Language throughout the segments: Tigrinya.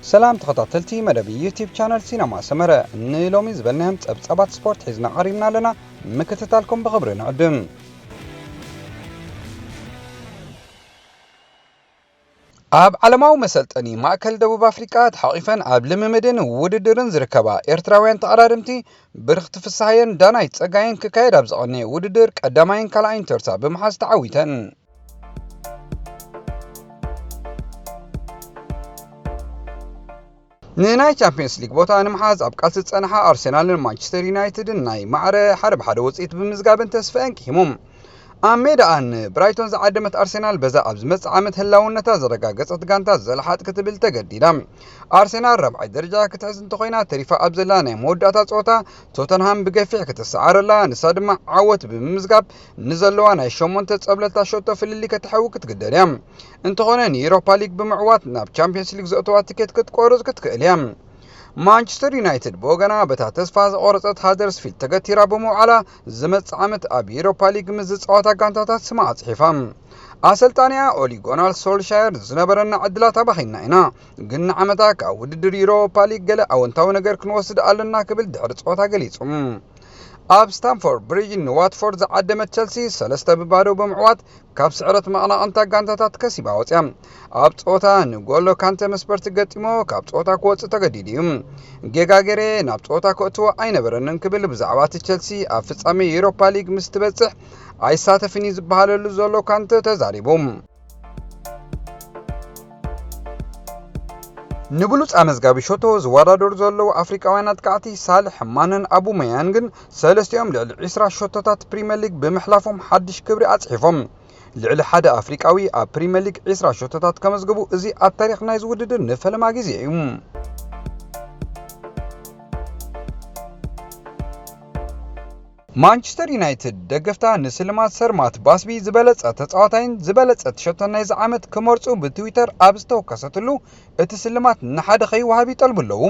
سلام تخطاتلتي مدبي يوتيوب channel Cinemasemere نلومي زبلناهم تبصبات سبورت حزنا قريبنا لنا مكتتالكم بخبرنا عدم ኣብ ዓለማዊ መሰልጠኒ ማእከል ደቡብ ኣፍሪካ ተሓቂፈን ኣብ ልምምድን ውድድርን ዝርከባ ኤርትራውያን ተቐዳድምቲ ብርክቲ ፍሳሐየን ዳናይ ፀጋየን ክካየድ ኣብ ዝቐነየ ውድድር ቀዳማይን ካልኣይን ተርታ ብምሓዝ ተዓዊተን ንናይ ቻምፒየንስ ሊግ ቦታ ንምሓዝ ኣብ ቃልሲ ዝጸንሐ ኣርሴናልን ማንቸስተር ዩናይትድን ናይ ማዕረ ሓደ ብሓደ ውፅኢት ብምዝጋብን ተስፈአን ኪሞም አሜዳን ብራይቶን ዘዓደመት አርሴናል በዛ ኣብ ዝመጽእ ዓመት ህላውነታ ዘረጋገጸት ጋንታ ዘለሓጥ ክትብል ተገዲዳ አርሴናል ረብዓይ ደረጃ ክትሕዝ እንተኮይና ተሪፋ ኣብ ዘላ ናይ መወዳእታ ጾታ ቶተንሃም ብገፊሕ ክትሰዓረላ ንሳ ድማ ዓወት ብምዝጋብ ንዘለዋ ናይ 8 ጸብለታ ሾቶ ፍልሊ ከተሐው ክትግደል እያ እንተኾነ ንዩሮፓ ሊግ ብምዕዋት ናብ ቻምፒየንስ ሊግ ዘእተዋ ቲኬት ክትቆርጽ ክትክእል እያ ማንቸስተር ዩናይትድ በወገና በታ ተስፋ ዘቆረጸት ሃደርስፊልድ ተገቲራ በመውዓላ ዝመጽእ ዓመት ኣብ ዩሮፓ ሊግ ምዝጽዋታ ጋንታታት ስማ ኣጽሒፋ አሰልጣኒያ ኦሊ ጉናር ሶልሻየር ዝነበረና ዕድላት ኣባኺና ኢና ግን ዓመታ ካብ ውድድር ዩሮፓ ሊግ ገለ ኣወንታዊ ነገር ክንወስድ ኣለና ክብል ድሕሪ ጾታ ገሊጹ ኣብ ስታንፎርድ ብሪጅ ንዋትፎርድ ዘዓደመት ቸልሲ 3-0 ብምዕዋት ካብ ስዕረት መቕናቕንታ ጋንታታት ከሲባ ወፅያ ኣብ ጾታ ንጎሎ ካንተ መስፈርት ገጢሞ ካብ ጾታ ክወፅእ ተገዲዱ እዩ ጌጋጌሬ ናብ ጾታ ክእትዎ ኣይነበረንን ክብል ብዛዕባ ቸልሲ ኣብ ፍጻሜ ዩሮፓ ሊግ ምስ ትበጽሕ ኣይሳተፍኒ ዝበሃለሉ ዘሎ ካንተ ተዛሪቦም ንብሉጽ ኣመዝጋቢ ሾቶ ዝወዳደሩ ዘለዉ ኣፍሪካውያን አጥቃዕቲ ሳልሕ ማነን አቡሜያን ግን ሰለስቲኦም ልዕሊ 20 ሾቶታት ፕሪሚየር ሊግ ብምሕላፎም ሓድሽ ክብሪ ኣጽሒፎም ልዕሊ ሓደ ኣፍሪካዊ ኣብ ፕሪሚየር ሊግ 20 ሾቶታት ከመዝገቡ እዚ ኣብ ታሪኽ ናይ ዝውድድር ንፈለማ ግዜ እዩ ማንቸስተር ዩናይትድ ደገፍታ ንስልማት ሰርማት ባስቢ ዝበለጸ ተጻዋታይን ዝበለጸ ሸቶናይ ዝዓመት ክመርጹ ብትዊተር ኣብ ዝተወከሰትሉ እቲ ስልማት ንሓደ ኸይወሃብ ይጠልብለዉ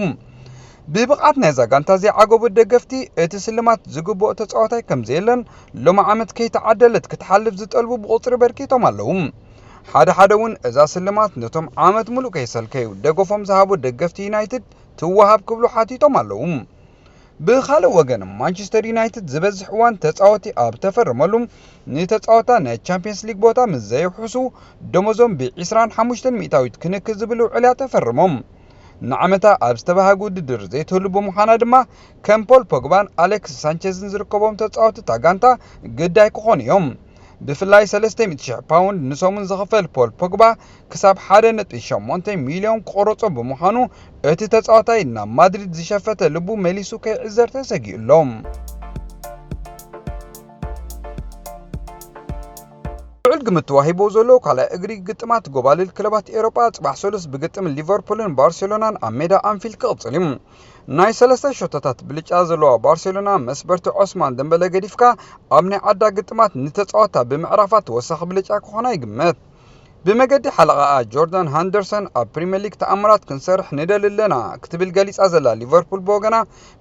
ብብቕዓት ናይ ዛጋንታ ዘዓገቡ ደገፍቲ እቲ ስልማት ዝግብኦ ተጻዋታይ ከም ዘየለን ሎማ ዓመት ከይተዓደለት ክትሓልፍ ዝጠልቡ ብቁጽሪ በርኪቶም ኣለዉ ሓደ እውን እዛ ስልማት ነቶም ዓመት ሙሉእ ከይሰልከዩ ደገፎም ዝሃቡ ደገፍቲ ዩናይትድ ትወሃብ ክብሉ ሓቲቶም ኣለዉ ብኻልእ ወገን ማንቸስተር ዩናይትድ ዝበዝሕ እዋን ተጻወቲ ኣብ ተፈረመሉ ንተጻወታ ናይ ቻምፒየንስ ሊግ ቦታ ምስ ዘይሕሱ ደሞዞም ብ25 ሚእታዊት ክንክዝ ዝብሉ ዕልያ ተፈርሞም ንዓመታ ኣብ ዝተባሃጉ ውድድር ዘይትህሉ ብምዃና ድማ ከም ፖል ፖግባን አሌክስ ሳንቼዝን ዝርከቦም ተጻወቲ ታጋንታ ግዳይ ክኾኑ እዮም ብፍላይ 300,000 ፓውንድ ንሶሙን ዝኽፈል ፖል ፖግባ ክሳብ 1.8 ሚልዮን ቆሮጾ ብምዃኑ እቲ ተጻዋታይ ናብ ማድሪድ ዝሸፈተ ልቡ መሊሱ ከይዕዘር ተሰጊኡሎም ልዑል ግምት ተዋሂቦ ዘሎ ካልኣይ እግሪ ግጥማት ጎባልል ክለባት ኤውሮጳ ጽባሕ ሰሉስ ብግጥም ሊቨርፑልን ባርሴሎናን ኣብ ሜዳ አንፊልድ ክቕጽል እዩ ናይ 3 ሾቶታት ብልጫ ዘለዋ ባርሴሎና መስበርቲ ኦስማን ደምበለ ገዲፍካ ኣብ ናይ ዓዳ ግጥማት ንተጻወታ ብምዕራፋት ወሳኺ ብልጫ ክኾና ይግመት ብመገዲ ሓለቓ ጆርዳን ሃንደርሰን ኣብ ፕሪሚየር ሊግ ተኣምራት ክንሰርሕ ንደልለና ክትብል ገሊጻ ዘላ ሊቨርፑል በወገና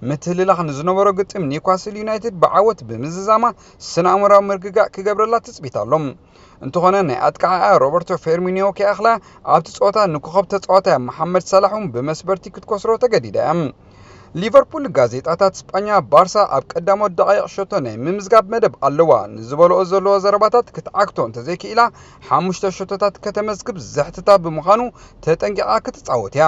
ምትህልላኽ ንዝነበሮ ግጥም ኒውካስል ዩናይትድ ብዓወት ብምዝዛማ ስነኣእምራዊ ምርግጋእ ክገብረላ ትጽቢታሎም እንተኾነ ናይ ኣጥቃዓ ሮበርቶ ፌርሚኒዮ ከኣኽላ ኣብቲ ጾታ ንኮኸብ ተጻዋታይ መሐመድ ሰላሑን ብመስበርቲ ክትኮስሮ ተገዲዳ ሊቨርፑል ጋዜጣታት ስጳኛ ባርሳ ኣብ ቀዳሞት ደቂቕ ሾቶ ናይ ምምዝጋብ መደብ ኣለዋ ንዝበልኦ ዘለዎ ዘረባታት ክትዓክቶ እንተዘይክኢላ 5 ሾቶታት ከተመዝግብ ዘሕትታ ብምዃኑ ተጠንቂቓ ክትጻወት እያ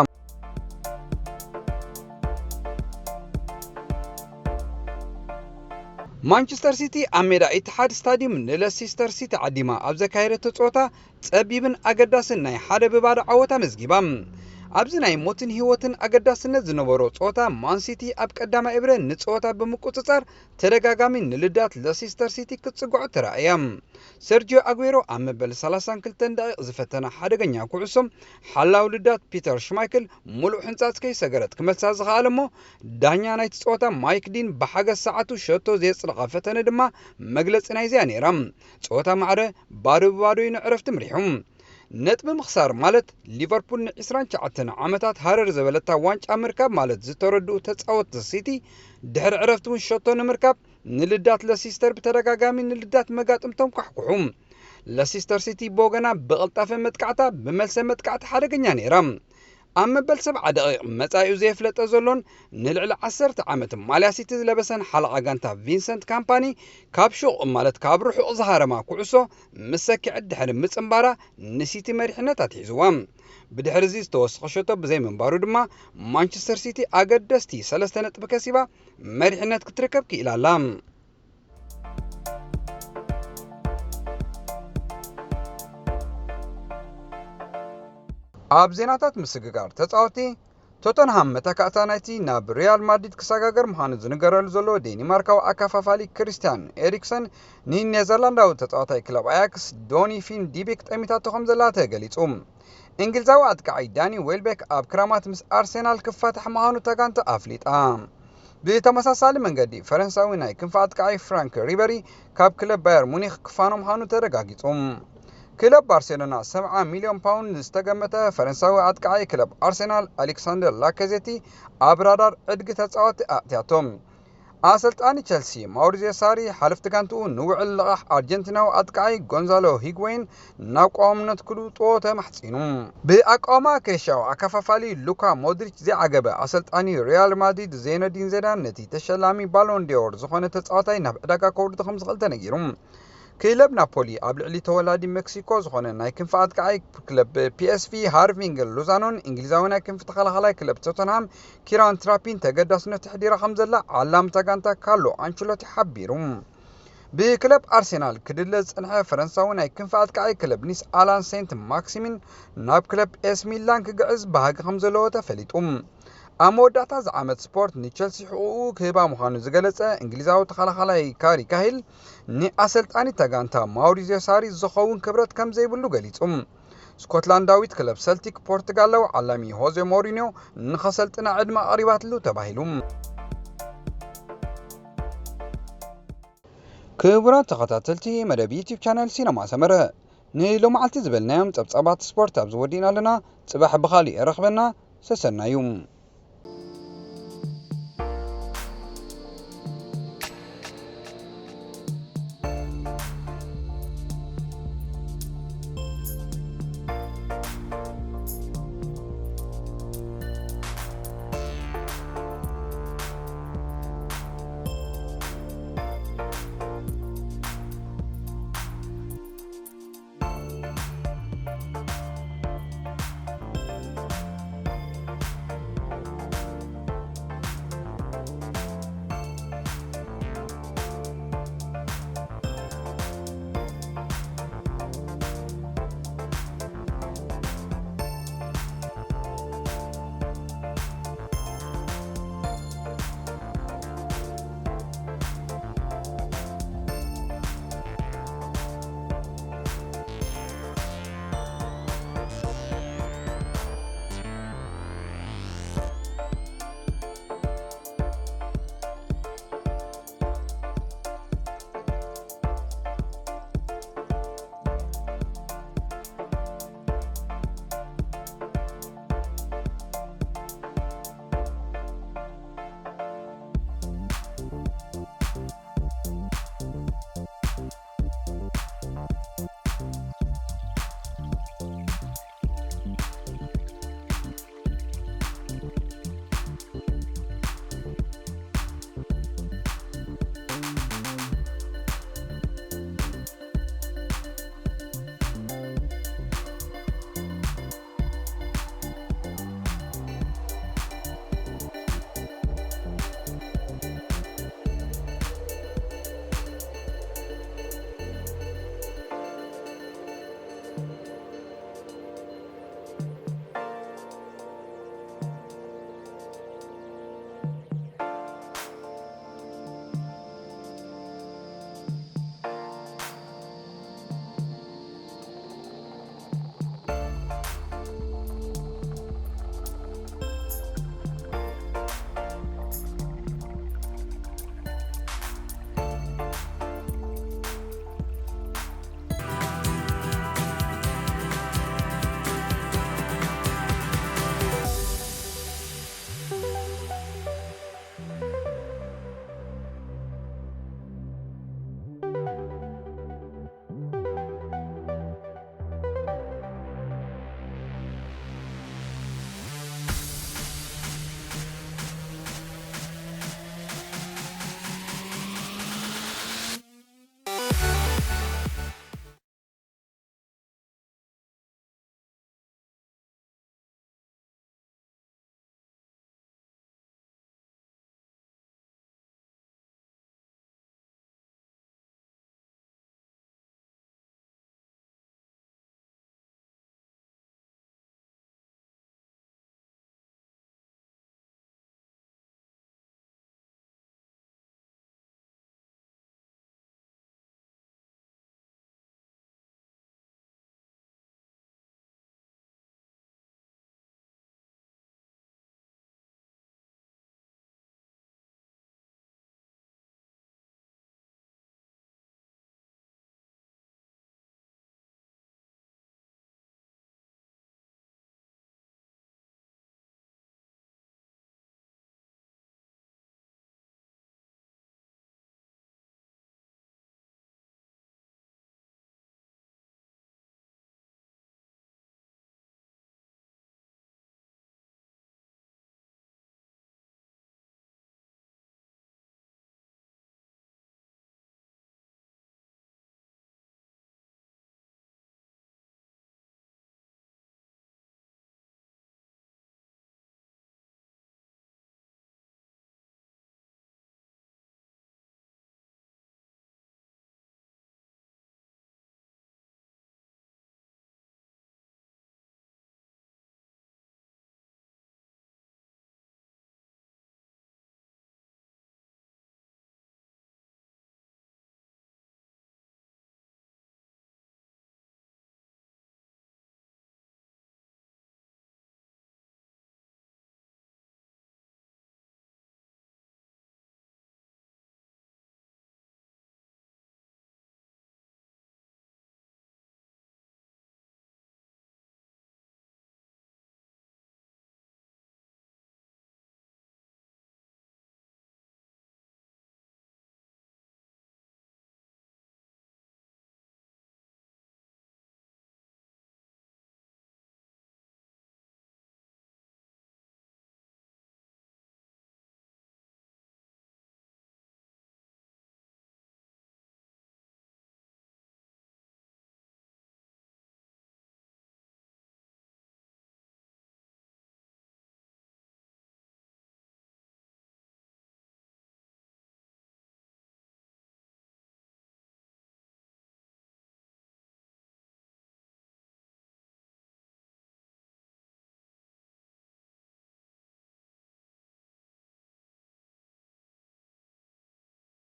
ማንቸስተር ሲቲ ኣብ ሜዳ ኢትሓድ ስታዲየም ንሌስተር ሲቲ ዓዲማ ኣብ ዘካየደቶ ጾታ ጸቢብን ኣገዳስን ናይ ሓደ ብባዶ ዓወታ መዝጊባ ኣብዚ ናይ ሞትን ህይወትን ኣገዳስነት ዝነበሮ ጾታ ማን ሲቲ ኣብ ቀዳማ እብረ ንጾታ ብምቁጽጻር ተደጋጋሚ ንልዳት ሌስተር ሲቲ ክትጽጉዑ ተራእያ ሰርጂዮ አጉዌሮ ኣብ መበል 32 ደቂቕ ዝፈተና ሓደገኛ ኩዕሶም ሓላው ልዳት ፒተር ሽማይክል ሙሉእ ሕንጻጽ ከይሰገረት ክመልሳ ዝኽኣለ እሞ ዳኛ ናይቲ ጾታ ማይክ ዲን ብሓገዝ ሰዓቱ ሸቶ ዘየጽልቓ ፈተነ ድማ መግለጺ ናይዚያ ነይራ ጾታ ማዕረ ባዶ ብባዶ ንዕረፍቲ ምሪሖም ነጥብ ምኽሳር ማለት ሊቨርፑል ን29 ዓመታት ሃረር ዘበለታ ዋንጫ ምርካብ ማለት ዝተረድኡ ተጻወትቲ ሲቲ ድሕሪ ዕረፍቲ እውን ሸቶ ንምርካብ ንልዳት ሌስተር ብተደጋጋሚ ንልዳት መጋጥምቶም ካሕኩሑም ሌስተር ሲቲ በወገና ብቕልጣፈ መጥቃዕታ ብመልሰ መጥቃዕቲ ሓደገኛ ነይራ أما بل 7 دقائق متاعو زيفلت أزولون نلعل 10 عامت مالياسيتي لبسن حلقة غانتا فينسنت كامباني كابشو مالت كابروحو أظهار ما كعسو مساكي عد حر مصنبارا نسيتي مريحنة تحيزوام بدحر زيز توسخ شوتو بزي منبارو دما مانشستر سيتي أقدستي 3 نقط بكسيبا مريحنة كتركب كي إلى لام ኣብ ዜናታት ምስግጋር ተጻወቲ ቶተንሃም መተካእታ ናይቲ ናብ ሪያል ማድሪድ ክሰጋገር ምዃኑ ዝንገረሉ ዘሎ ዴንማርካዊ ኣከፋፋሊ ክሪስቲያን ኤሪክሰን ንኔዘርላንዳዊ ተጻዋታይ ክለብ ኣያክስ ዶኒ ፊን ዲቤክ ጠሚታቶ ከም ዘላ ተገሊጹ እንግሊዛዊ ኣጥቃዒ ዳኒ ዌልቤክ ኣብ ክራማት ምስ ኣርሴናል ክፋታሕ ምዃኑ ተጋንቶ ኣፍሊጣ ብተመሳሳሊ መንገዲ ፈረንሳዊ ናይ ክንፈ ኣጥቃዒ ፍራንክ ሪበሪ ካብ ክለብ ባየር ሙኒኽ ክፋኖ ምዃኑ ተረጋጊጹ كلب بارسلونا 7 مليون باوند استقمت فرنساوي أتقعي كلب أرسنال ألكسندر لاكازيتي أبرادار عدق تتصاوت أعتياتهم أسلطاني تشيلسي ماوريزيو ساري حلفت كانتو نوع اللقاح أرجنتيناو أتقعي غونزالو هيغوين ناقوم نتكلو طوتا محسينو بأقوما كريشاو أكفافالي لوكا مودريتش زي عقبة أسلطاني ريال مادريد زين الدين زيدان نتي تشلامي بالون ديور زخونة تتصاوتاي ناب عدقا كورد 5 غلطة نجيروم كلب نابولي قبل علي تولادي مكسيكو زخونه ناي كنف أتقعي كلب بي اس في هارفينغ لوزانون انجليزاونا كنف تخلخلاي كلب توتنهام كيران ترابين تقدسنا تحدير خمزلا علام تاغانتا كارلو انشيلوتي حبيروم بكلب أرسنال كدلز انها فرنساوي ناي كنف أتقعي كلب نيس آلان سينت ماكسيمين ناب كلب اس ميلان كقعز بهاق خمزلو تفليتهم أموداتا زعامت سبورت نيتشلسي حقوق كيبا مخانو زغلصه انجليزاو تخلخلاي كاري كاهيل ني أسلطاني تاغانتا ماوريزيو ساري زخون كبرت كم زيبلو غليصم سكوتلانداويت كلب سلتيك بورتغالو علامي هوزي مورينيو نخسلطنا عدما قريباتلو تباهيلوم كبرات تخاتلتي مدب يوتيوب channel سينما سمره نيلو معلتي زبلنايم صبصبات سبورت ابز ودينا لنا صباح بخالي رخبنا سسنايوم